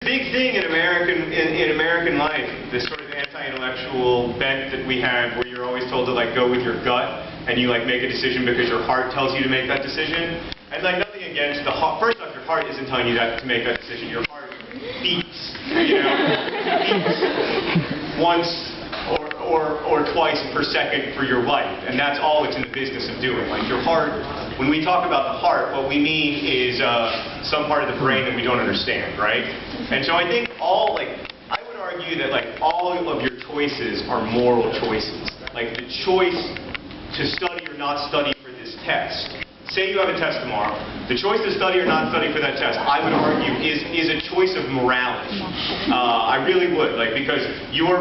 big thing in American life, this sort of anti-intellectual bent that we have, where you're always told to like go with your gut, and you like make a decision because your heart tells you to make that decision. And like nothing against the heart. First off, your heart isn't telling you that to make that decision. Your heart beats, beats once or twice per second for your life, and that's all it's in the business of doing. Like your heart, when we talk about the heart, what we mean is some part of the brain that we don't understand, right? And so I think I would argue that like all of your choices are moral choices. Like the choice to study or not study for this test. Say you have a test tomorrow. The choice to study or not study for that test, I would argue, is a choice of morality. I really would, like, because you're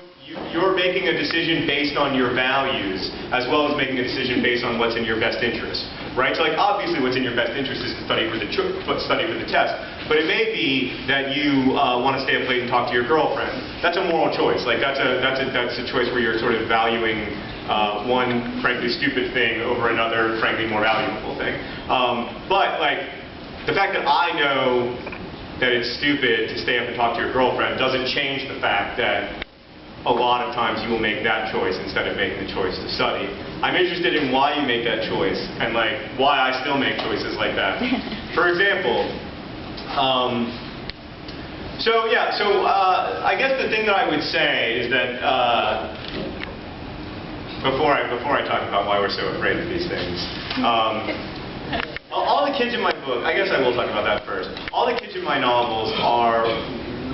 making a decision based on your values, as well as making a decision based on what's in your best interest, right? So, like, obviously, what's in your best interest is to study for the test. But it may be that you want to stay up late and talk to your girlfriend. That's a moral choice. Like, that's a choice where you're sort of valuing one frankly stupid thing over another frankly more valuable thing. But like the fact that I know that it's stupid to stay up and talk to your girlfriend doesn't change the fact that a lot of times you will make that choice instead of making the choice to study. I'm interested in why you make that choice and like why I still make choices like that. For example, I guess the thing that I would say is that before I talk about why we're so afraid of these things, all the kids in my book, I guess I will talk about that first. All the kids in my novels are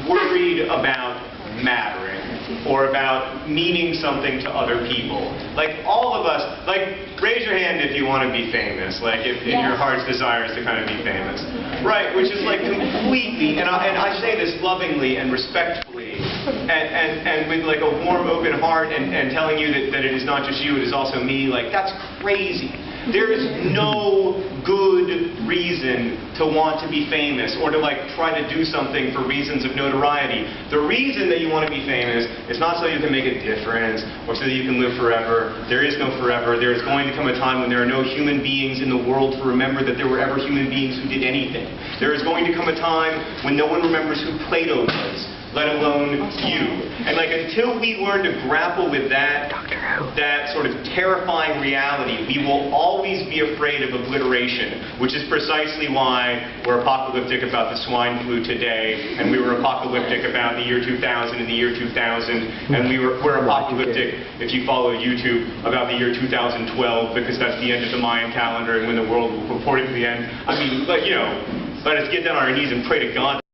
worried about mattering or about meaning something to other people. Like all of us, like raise your hand if you want to be famous, like if your heart's desire is to kind of be famous. Right, which is like completely, and I say this lovingly and respectfully, and with like a warm, open heart, and telling you that it is not just you, it is also me, like that's crazy. There is no good reason to want to be famous or to like try to do something for reasons of notoriety. The reason that you want to be famous is not so you can make a difference or so that you can live forever. There is no forever. There is going to come a time when there are no human beings in the world to remember that there were ever human beings who did anything. There is going to come a time when no one remembers who Plato was, let alone you. And like until we learn to grapple with that sort of terrifying reality, we will always be afraid of obliteration, which is precisely why we're apocalyptic about the swine flu today, and we were apocalyptic about the year 2000 and the year 2000, and we're apocalyptic, if you follow YouTube, about the year 2012, because that's the end of the Mayan calendar and when the world will purportedly end. I mean, let us get down on our knees and pray to God